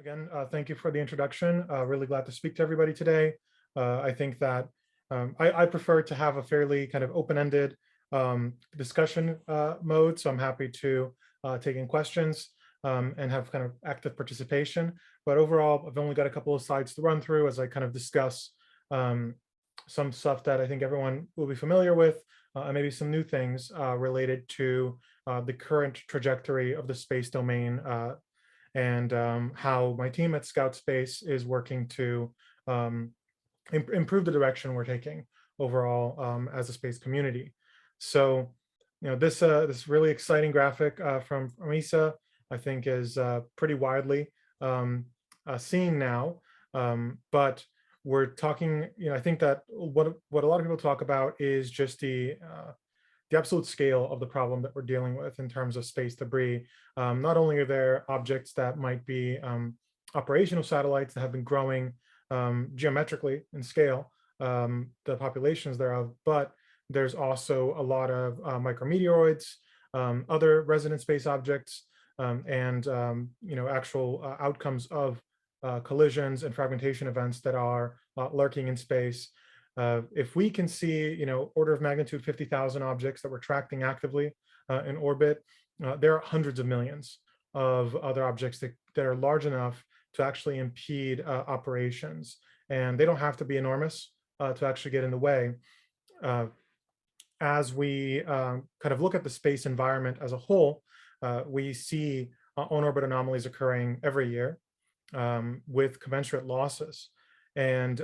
Again, thank you for the introduction. Really glad to speak to everybody today. I think that I prefer to have a fairly kind of open-ended discussion mode, so I'm happy to take in questions and have kind of active participation. But overall, I've only got a couple of slides to run through as I kind of discuss um, some stuff that I think everyone will be familiar with, and maybe some new things related to the current trajectory of the space domain and how my team at Scout Space is working to improve the direction we're taking overall as a space community. So, this really exciting graphic from Isa, I think, is pretty widely seen now. But we're talking, I think that what a lot of people talk about is just the absolute scale of the problem that we're dealing with in terms of space debris. Not only are there objects that might be operational satellites that have been growing geometrically in scale, the populations thereof, but there's also a lot of micrometeoroids, other resident space objects, and actual outcomes of collisions and fragmentation events that are lurking in space. If we can see, order of magnitude 50,000 objects that we're tracking actively in orbit, there are hundreds of millions of other objects that are large enough to actually impede operations. And they don't have to be enormous to actually get in the way. As we kind of look at the space environment as a whole, we see on-orbit anomalies occurring every year with commensurate losses. And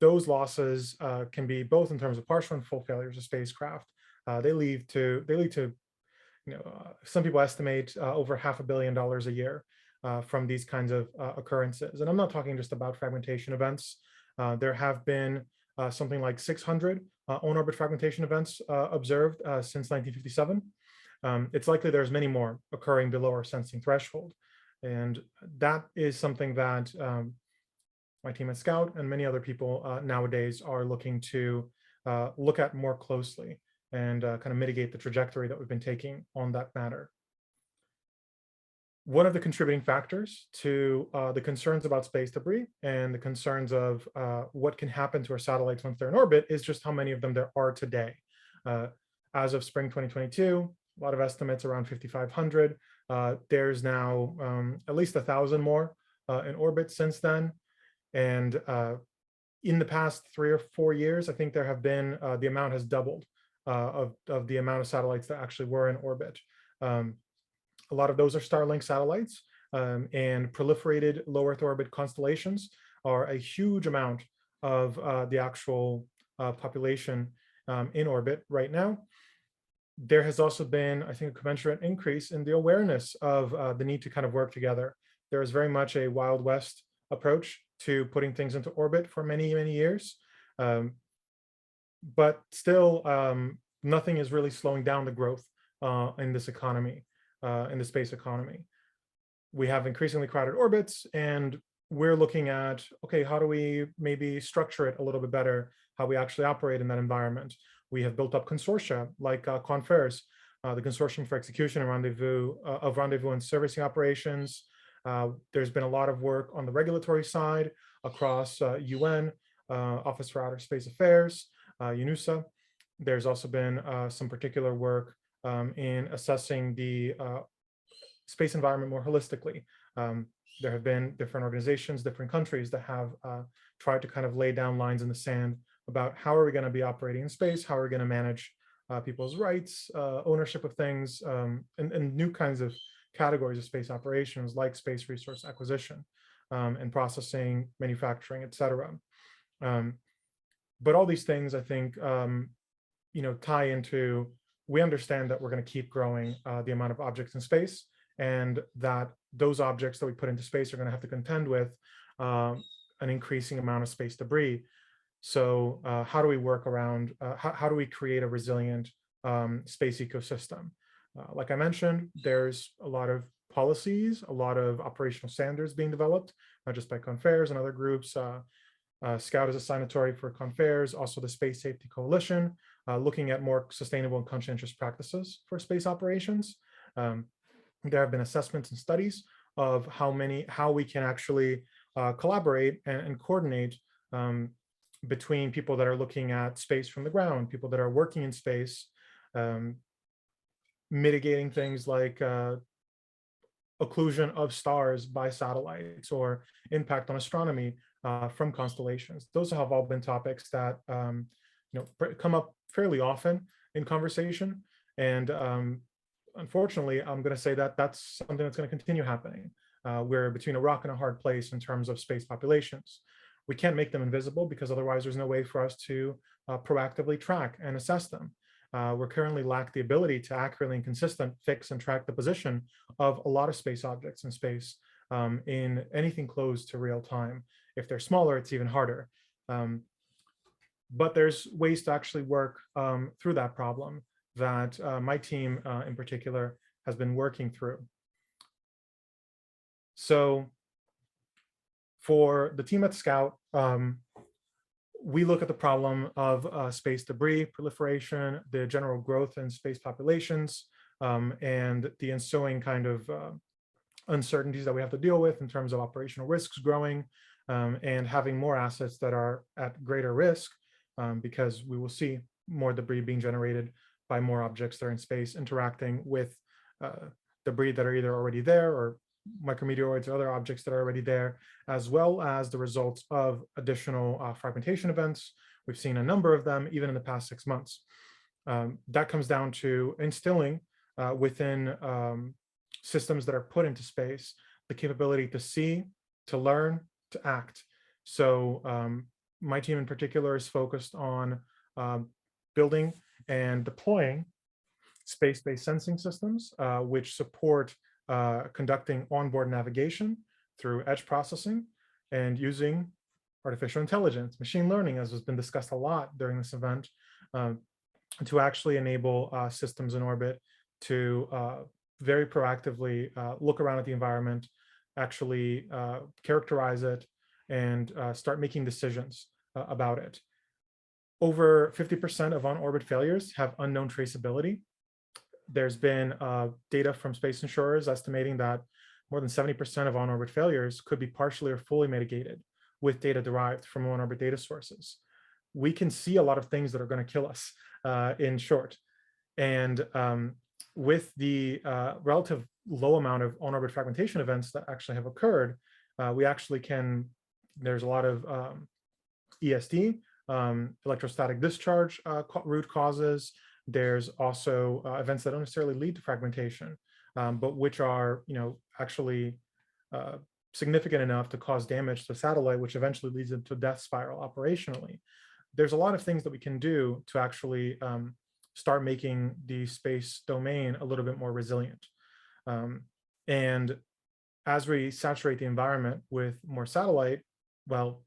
those losses can be both in terms of partial and full failures of spacecraft. They lead to some people estimate over $500 million a year from these kinds of occurrences. And I'm not talking just about fragmentation events. There have been something like 600 on-orbit fragmentation events observed since 1957. It's likely there's many more occurring below our sensing threshold. And that is something that my team at Scout and many other people nowadays are looking to look at more closely and kind of mitigate the trajectory that we've been taking on that matter. One of the contributing factors to the concerns about space debris and the concerns of what can happen to our satellites once they're in orbit is just how many of them there are today. As of spring 2022, a lot of estimates around 5,500. There's now at least 1,000 more in orbit since then. And in the past 3 or 4 years, I think there have been, the amount has doubled of the amount of satellites that actually were in orbit. A lot of those are Starlink satellites, and proliferated low Earth orbit constellations are a huge amount of the actual population in orbit right now. There has also been, I think, a commensurate increase in the awareness of the need to kind of work together. There is very much a Wild West approach to putting things into orbit for many, many years. But still, nothing is really slowing down the growth in this economy, in the space economy. We have increasingly crowded orbits, and we're looking at, okay, how do we maybe structure it a little bit better, how we actually operate in that environment. We have built up consortia like CONFERS, the Consortium for Execution and Rendezvous and Servicing Operations. There's been a lot of work on the regulatory side across UN, Office for Outer Space Affairs, UNUSA. There's also been some particular work in assessing the space environment more holistically. There have been different organizations, different countries that have tried to kind of lay down lines in the sand about how are we going to be operating in space, how are we going to manage people's rights, ownership of things, and new kinds of categories of space operations like space resource acquisition and processing, manufacturing, et cetera. But all these things, I think, tie into, we understand that we're going to keep growing the amount of objects in space, and that those objects that we put into space are going to have to contend with an increasing amount of space debris. So how do we work around, how do we create a resilient space ecosystem? Like I mentioned, there's a lot of policies, a lot of operational standards being developed, not just by CONFERS and other groups. Scout is a signatory for CONFERS, also the Space Safety Coalition, looking at more sustainable and conscientious practices for space operations. There have been assessments and studies of how we can actually collaborate and coordinate um, between people that are looking at space from the ground, people that are working in space, um, mitigating things like occlusion of stars by satellites or impact on astronomy from constellations. Those have all been topics that come up fairly often in conversation, and unfortunately, I'm going to say that that's something that's going to continue happening. We're between a rock and a hard place in terms of space populations. We can't make them invisible because otherwise there's no way for us to proactively track and assess them. We currently lack the ability to accurately and consistent fix and track the position of a lot of space objects in space in anything close to real time. If they're smaller, it's even harder. But there's ways to actually work through that problem that my team in particular has been working through. So for the team at Scout, we look at the problem of space debris proliferation, the general growth in space populations, and the ensuing kind of uncertainties that we have to deal with in terms of operational risks growing, and having more assets that are at greater risk, because we will see more debris being generated by more objects that are in space interacting with debris that are either already there or micrometeoroids or other objects that are already there, as well as the results of additional fragmentation events. We've seen a number of them even in the past 6 months. That comes down to instilling within systems that are put into space the capability to see, to learn, to act. So my team in particular is focused on building and deploying space-based sensing systems, which support conducting onboard navigation through edge processing and using artificial intelligence, machine learning, as has been discussed a lot during this event, to actually enable systems in orbit to very proactively look around at the environment, actually characterize it, and start making decisions about it. Over 50% of on-orbit failures have unknown traceability. There's been data from space insurers estimating that more than 70% of on-orbit failures could be partially or fully mitigated with data derived from on-orbit data sources. We can see a lot of things that are going to kill us, in short. And with the relative low amount of on-orbit fragmentation events that actually have occurred, we actually can, there's a lot of ESD, electrostatic discharge root causes. There's also events that don't necessarily lead to fragmentation, but which are, actually significant enough to cause damage to the satellite, which eventually leads into a death spiral operationally. There's a lot of things that we can do to actually start making the space domain a little bit more resilient. And as we saturate the environment with more satellite, well,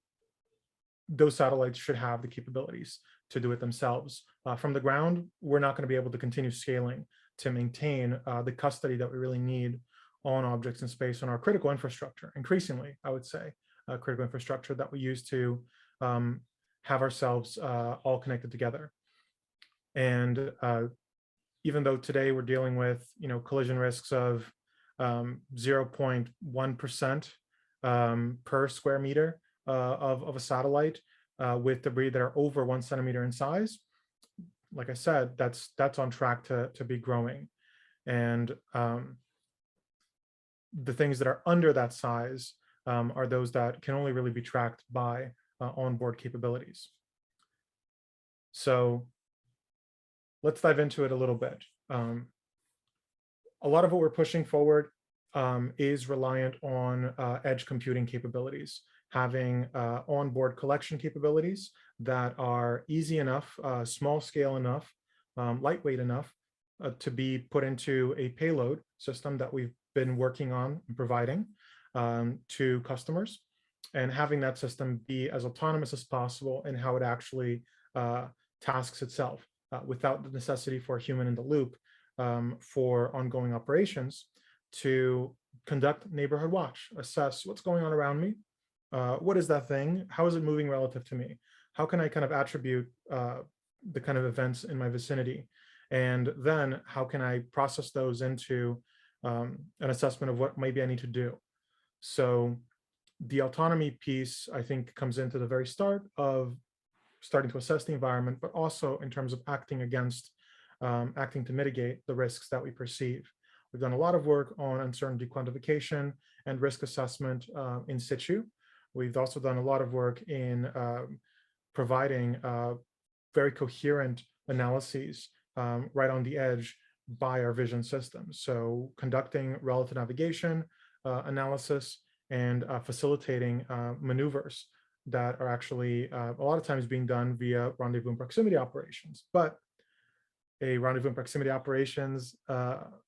those satellites should have the capabilities to do it themselves. From the ground, we're not going to be able to continue scaling to maintain the custody that we really need on objects in space on our critical infrastructure. Increasingly, I would say, critical infrastructure that we use to have ourselves all connected together. And even though today we're dealing with collision risks of 0.1% per square meter of a satellite with debris that are over 1 centimeter in size, like I said, that's on track to be growing. And the things that are under that size are those that can only really be tracked by onboard capabilities. So let's dive into it a little bit. A lot of what we're pushing forward is reliant on edge computing capabilities, having onboard collection capabilities that are easy enough, small scale enough, lightweight enough to be put into a payload system that we've been working on and providing to customers, and having that system be as autonomous as possible in how it actually tasks itself without the necessity for a human in the loop for ongoing operations to conduct neighborhood watch, assess what's going on around me. What is that thing? How is it moving relative to me? How can I kind of attribute the kind of events in my vicinity? And then how can I process those into an assessment of what maybe I need to do? So the autonomy piece, I think, comes into the very start of starting to assess the environment, but also in terms of acting to mitigate the risks that we perceive. We've done a lot of work on uncertainty quantification and risk assessment in situ. We've also done a lot of work in providing very coherent analyses right on the edge by our vision systems. So conducting relative navigation analysis and facilitating maneuvers that are actually a lot of times being done via rendezvous and proximity operations. But a rendezvous and proximity operations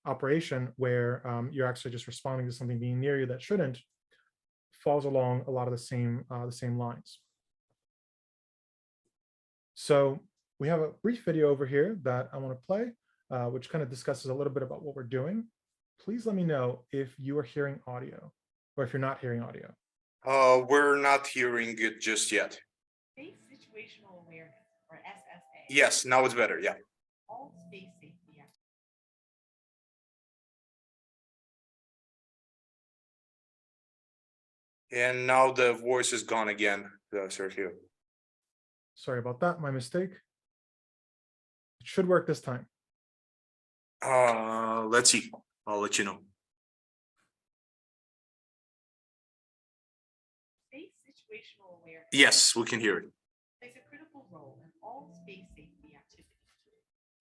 operation where you're actually just responding to something being near you that shouldn't falls along a lot of the same lines. So we have a brief video over here that I want to play, which kind of discusses a little bit about what we're doing. Please let me know if you are hearing audio or if you're not hearing audio. We're not hearing it just yet. Space Situational Awareness, or SSA. Yes, now it's better. Yeah. All space safety. And now the voice is gone again, Sergio. Sorry about that, my mistake. It should work this time. Let's see. I'll let you know. Space situational awareness. Yes, we can hear it. Plays a critical role in all space safety activities.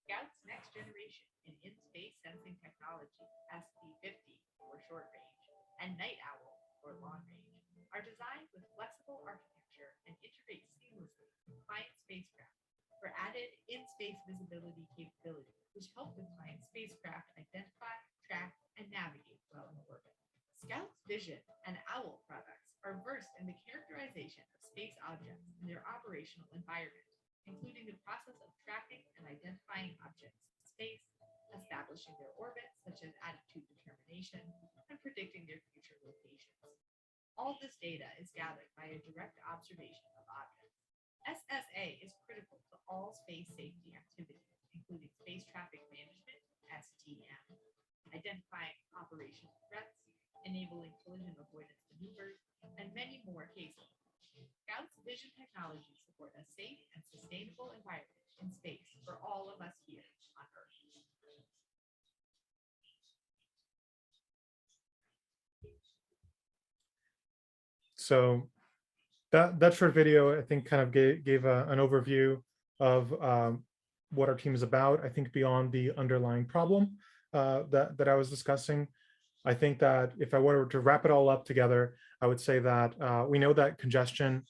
Scout's next generation in-space sensing technology, SP-50 for short range, and Night Owl for long range, are designed with flexible architecture and integrate seamlessly with client spacecraft for added in-space visibility capability, which help the client spacecraft identify, track, and navigate well in orbit. Scout's Vision and Owl products are versed in the characterization of space objects in their operational environment, including the process of tracking and identifying objects in space, establishing their orbits, such as attitude determination, and predicting their future locations. All this data is gathered by a direct observation of objects. SSA is critical to all space safety activities, including space traffic management, STM, identifying operational threats, enabling collision avoidance maneuvers, and many more cases. Scout's vision technologies support a safe and sustainable environment in space for all of us here on Earth. So that short video, I think, kind of gave an overview of what our team is about. I think beyond the underlying problem that I was discussing, I think that if I were to wrap it all up together, I would say that we know that congestion,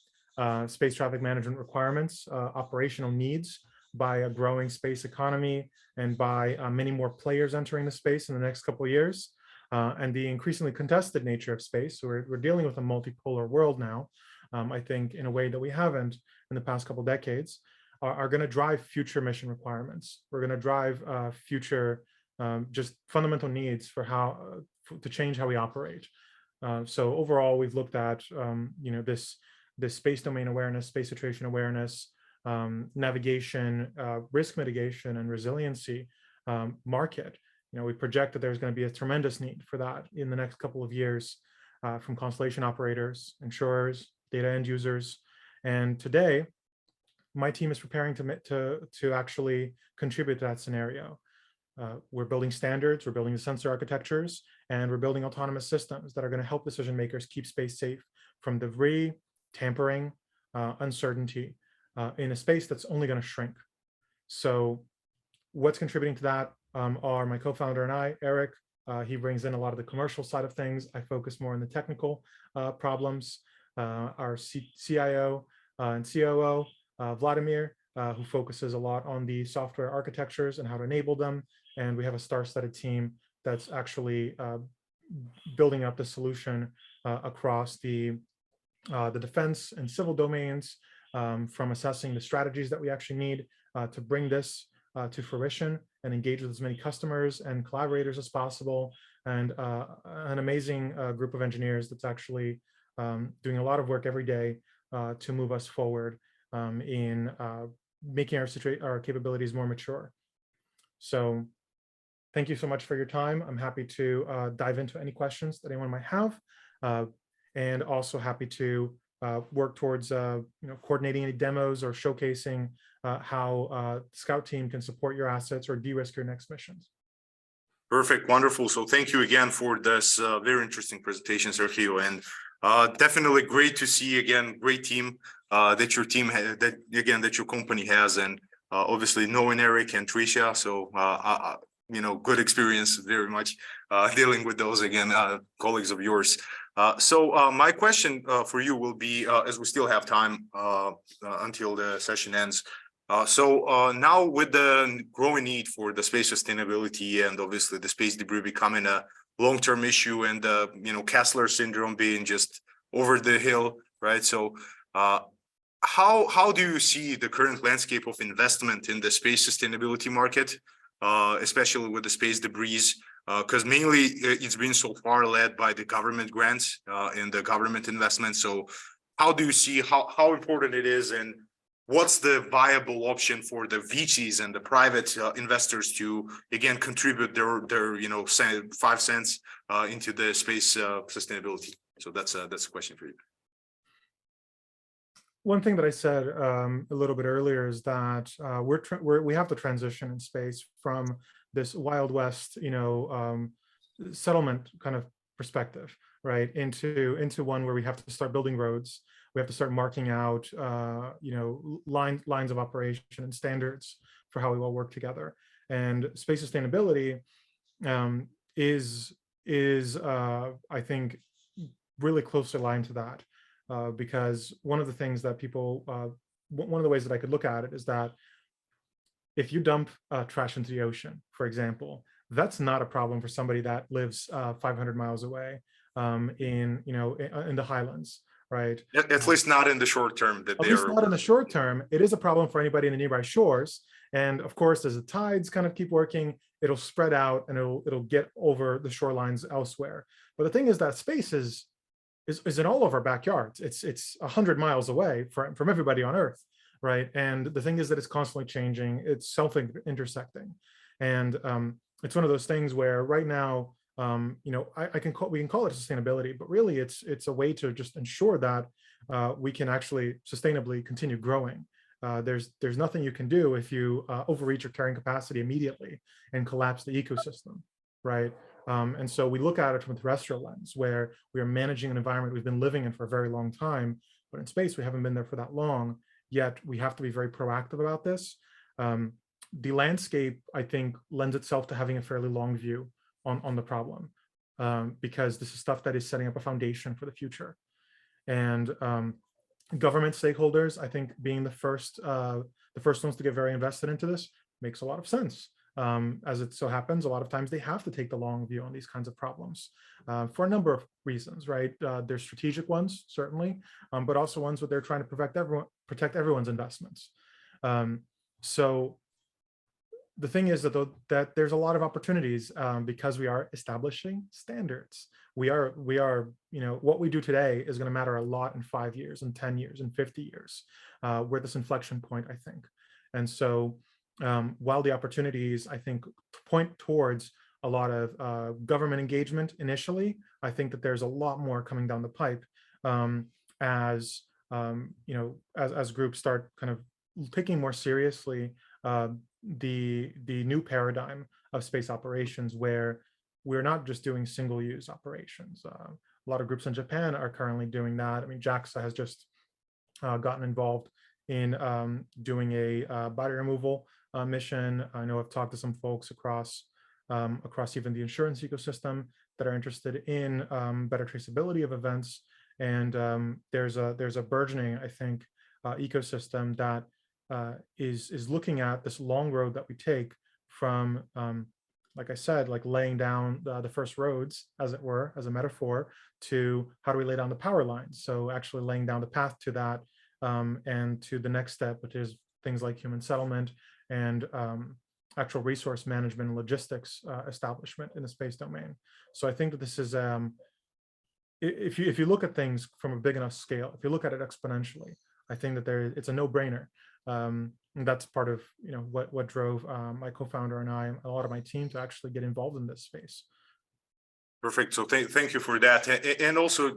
space traffic management requirements, operational needs by a growing space economy and by many more players entering the space in the next couple of years, and the increasingly contested nature of space. So we're dealing with a multipolar world now, I think, in a way that we haven't in the past couple of decades, are going to drive future mission requirements. We're going to drive future just fundamental needs for how to change how we operate. So overall, we've looked at this space domain awareness, space situation awareness, navigation, risk mitigation, and resiliency market. We project that there's going to be a tremendous need for that in the next couple of years from constellation operators, insurers, data end users. And today, my team is preparing to actually contribute to that scenario. We're building standards, we're building the sensor architectures, and we're building autonomous systems that are going to help decision makers keep space safe from debris, tampering, uncertainty in a space that's only going to shrink. So what's contributing to that are my co-founder and I, Eric. He brings in a lot of the commercial side of things. I focus more on the technical problems. Our CIO and COO, Vladimir, who focuses a lot on the software architectures and how to enable them. And we have a star-studded team that's actually building up the solution across the defense and civil domains, from assessing the strategies that we actually need to bring this to fruition and engage with as many customers and collaborators as possible, and an amazing group of engineers that's actually doing a lot of work every day to move us forward in making our capabilities more mature. So thank you so much for your time. I'm happy to dive into any questions that anyone might have. and also happy to work towards coordinating any demos or showcasing how the Scout team can support your assets or de-risk your next missions. Perfect, wonderful. So thank you again for this very interesting presentation, Sergio, and definitely great to see again, great team that your team had, that your company has, and obviously knowing Eric and Tricia, so good experience very much dealing with those again, colleagues of yours. So my question for you will be, as we still have time until the session ends. So now with the growing need for the space sustainability and obviously the space debris becoming a long-term issue, and Kessler syndrome being just over the hill, right? So how do you see the current landscape of investment in the space sustainability market, especially with the space debris? Because mainly it's been so far led by the government grants and the government investment. So how do you see how important it is, and what's the viable option for the VCs and the private investors to again contribute their 5 cents into the space sustainability? So that's a question for you. One thing that I said a little bit earlier is that we have to transition in space from this Wild West, settlement kind of perspective, right, into one where we have to start building roads. We have to start marking out, lines of operation and standards for how we all work together. And space sustainability is I think really closely aligned to that, because one of the things that one of the ways that I could look at it is that if you dump trash into the ocean, for example, that's not a problem for somebody that lives 500 miles away in the highlands. Right. At least not in the short term. At least not in the short term. It is a problem for anybody in the nearby shores. And of course, as the tides kind of keep working, it'll spread out and it'll get over the shorelines elsewhere. But the thing is that space is in all of our backyards. It's 100 miles away from everybody on Earth, right? And the thing is that it's constantly changing. It's self-intersecting, and it's one of those things where right now, we can call it sustainability, but really it's a way to just ensure that we can actually sustainably continue growing. There's nothing you can do if you overreach your carrying capacity immediately and collapse the ecosystem, right? And so we look at it from a terrestrial lens, where we are managing an environment we've been living in for a very long time, but in space we haven't been there for that long. Yet we have to be very proactive about this. The landscape, I think, lends itself to having a fairly long view on the problem, because this is stuff that is setting up a foundation for the future. And government stakeholders, I think, being the first ones to get very invested into this makes a lot of sense. As it so happens, a lot of times they have to take the long view on these kinds of problems for a number of reasons, right? There's strategic ones, certainly, but also ones where they're trying to protect everyone's investments. So the thing is that there's a lot of opportunities because we are establishing standards. We are, what we do today is going to matter a lot in 5 years, and 10 years, and 50 years. We're at this inflection point, I think. And so while the opportunities, I think, point towards a lot of government engagement initially, I think that there's a lot more coming down the pipe as groups start kind of taking more seriously the new paradigm of space operations, where we're not just doing single-use operations. A lot of groups in Japan are currently doing that. I mean, JAXA has just gotten involved in doing a body removal mission. I know I've talked to some folks across even the insurance ecosystem that are interested in better traceability of events. And there's a burgeoning, I think, ecosystem that is looking at this long road that we take from, like I said, like laying down the first roads, as it were, as a metaphor, to how do we lay down the power lines? So actually laying down the path to that, and to the next step, which is things like human settlement and actual resource management and logistics establishment in the space domain. So I think that this is, if you look at things from a big enough scale, if you look at it exponentially, I think that it's a no-brainer. And that's part of what drove my co-founder and I, a lot of my team, to actually get involved in this space. Perfect. So thank you for that. And also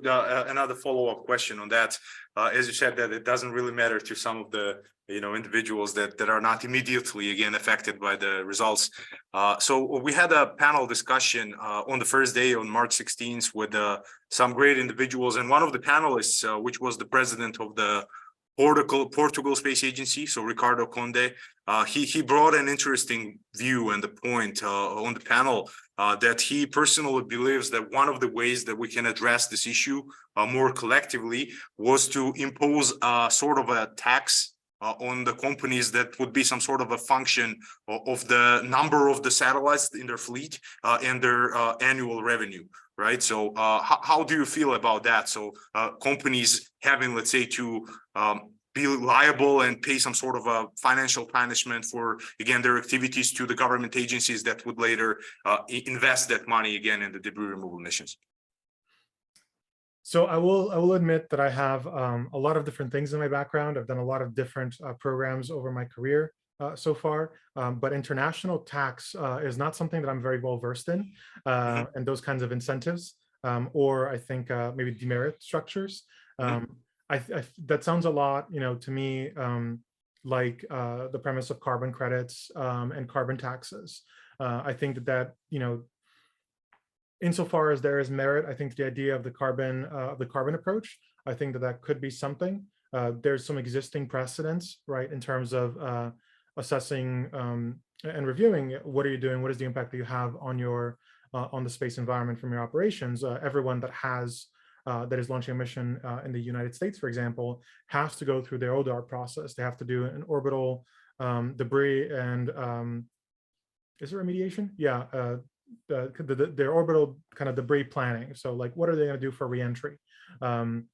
another follow-up question on that. As you said, that it doesn't really matter to some of the individuals that are not immediately again affected by the results. So we had a panel discussion on the first day on March 16th with some great individuals, and one of the panelists, which was the president of the Portugal Space Agency, so Ricardo Conde, he brought an interesting view and the point on the panel that he personally believes that one of the ways that we can address this issue more collectively was to impose sort of a tax on the companies that would be some sort of a function of the number of the satellites in their fleet and their annual revenue, right? So how do you feel about that? So companies having, let's say, to be liable and pay some sort of a financial punishment for, again, their activities to the government agencies that would later invest that money again in the debris removal missions. So I will admit that I have a lot of different things in my background. I've done a lot of different programs over my career so far, but international tax is not something that I'm very well versed in, and those kinds of incentives, or I think maybe demerit structures. That sounds a lot, to me, like the premise of carbon credits and carbon taxes. I think that insofar as there is merit, I think the idea of the carbon approach, I think that could be something. There's some existing precedents, right, in terms of assessing and reviewing what are you doing, what is the impact that you have on your on the space environment from your operations. Everyone that is launching a mission in the United States, for example, has to go through their ODAR process. They have to do an orbital debris and is it remediation? Yeah. Their orbital kind of debris planning. So like, what are they going to do for reentry? And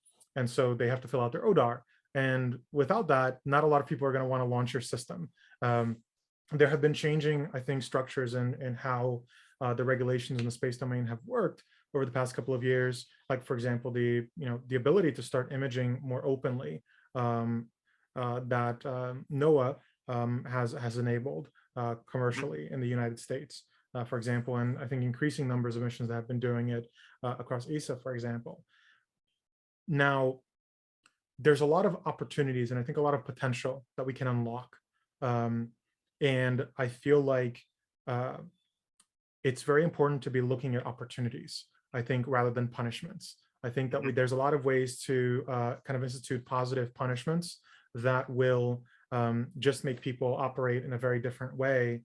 so they have to fill out their ODAR. And without that, not a lot of people are going to want to launch your system. There have been changing, I think, structures in how the regulations in the space domain have worked over the past couple of years. Like, for example, the ability to start imaging more openly that NOAA has enabled commercially in the United States. For example, and I think increasing numbers of missions that have been doing it across ESA, for example. Now, there's a lot of opportunities and I think a lot of potential that we can unlock. And I feel like it's very important to be looking at opportunities, I think, rather than punishments. I think that there's a lot of ways to kind of institute positive punishments that will just make people operate in a very different way.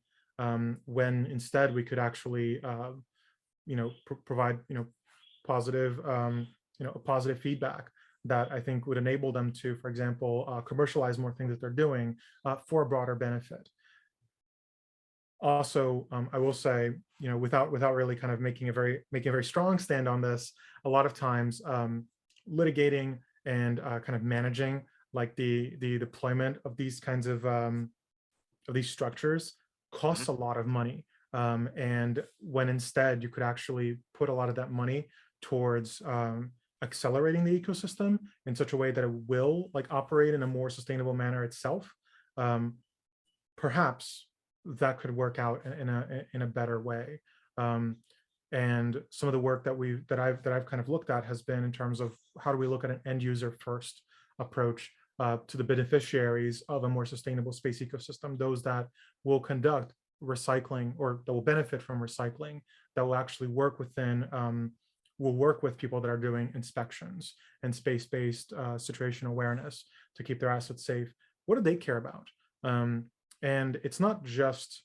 When instead we could actually, provide, positive, positive feedback that I think would enable them to, for example, commercialize more things that they're doing for a broader benefit. Also, I will say, without really kind of making a very strong stand on this, a lot of times litigating and kind of managing like the deployment of these kinds of these structures costs a lot of money. And when instead you could actually put a lot of that money towards accelerating the ecosystem in such a way that it will like operate in a more sustainable manner itself, perhaps that could work out in a better way. And some of the work that I've kind of looked at has been in terms of how do we look at an end user first approach to the beneficiaries of a more sustainable space ecosystem, those that will conduct recycling or that will benefit from recycling, that will actually work within, will work with people that are doing inspections and space-based situational awareness to keep their assets safe. What do they care about? And it's not just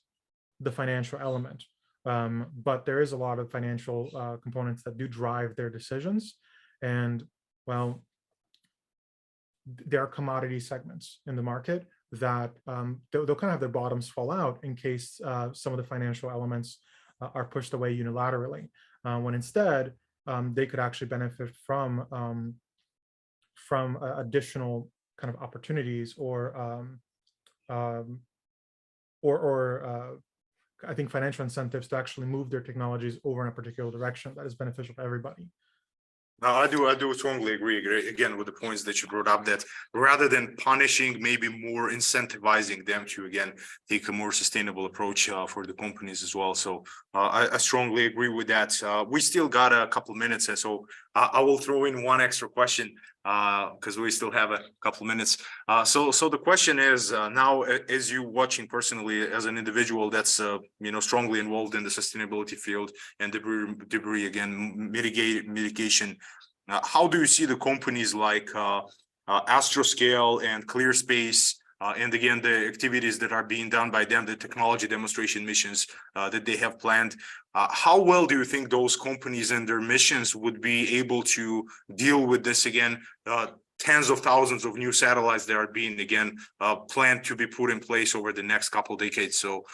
the financial element, but there is a lot of financial components that do drive their decisions. And well, there are commodity segments in the market that they'll kind of have their bottoms fall out in case some of the financial elements are pushed away unilaterally, when instead they could actually benefit from additional kind of opportunities or I think financial incentives to actually move their technologies over in a particular direction that is beneficial to everybody. No, I do strongly agree again with the points that you brought up, that rather than punishing, maybe more incentivizing them to again take a more sustainable approach for the companies as well. So I strongly agree with that. We still got a couple minutes, and so I will throw in one extra question because we still have a couple minutes. So the question is now, as you watching personally as an individual that's strongly involved in the sustainability field and debris again mitigation. How do you see the companies like Astroscale and ClearSpace, and again the activities that are being done by them, the technology demonstration missions that they have planned? How well do you think those companies and their missions would be able to deal with this again? Tens of thousands of new satellites that are being again planned to be put in place over the next couple of decades. So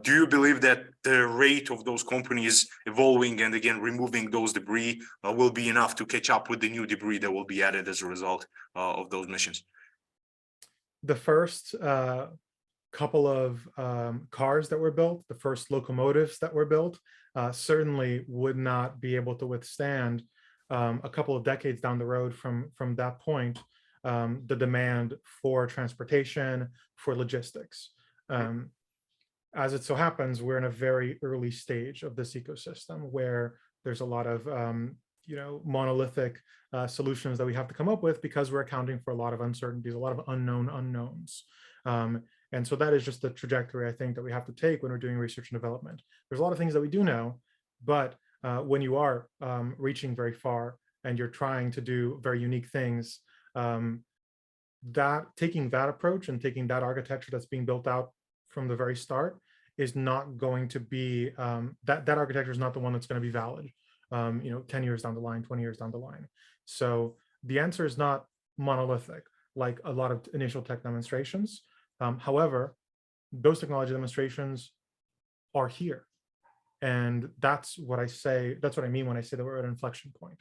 do you believe that the rate of those companies evolving and again removing those debris will be enough to catch up with the new debris that will be added as a result of those missions? The first couple of cars that were built, the first locomotives that were built, certainly would not be able to withstand a couple of decades down the road from that point, the demand for transportation, for logistics. As it so happens, we're in a very early stage of this ecosystem where there's a lot of monolithic solutions that we have to come up with because we're accounting for a lot of uncertainties, a lot of unknown unknowns. And so that is just the trajectory I think that we have to take when we're doing research and development. There's a lot of things that we do know, but when you are reaching very far and you're trying to do very unique things, that taking that approach and taking that architecture that's being built out from the very start is not going to be, that architecture is not the one that's going to be valid 10 years down the line, 20 years down the line. So the answer is not monolithic like a lot of initial tech demonstrations. However, those technology demonstrations are here. And that's what I say, that's what I mean when I say that we're at an inflection point.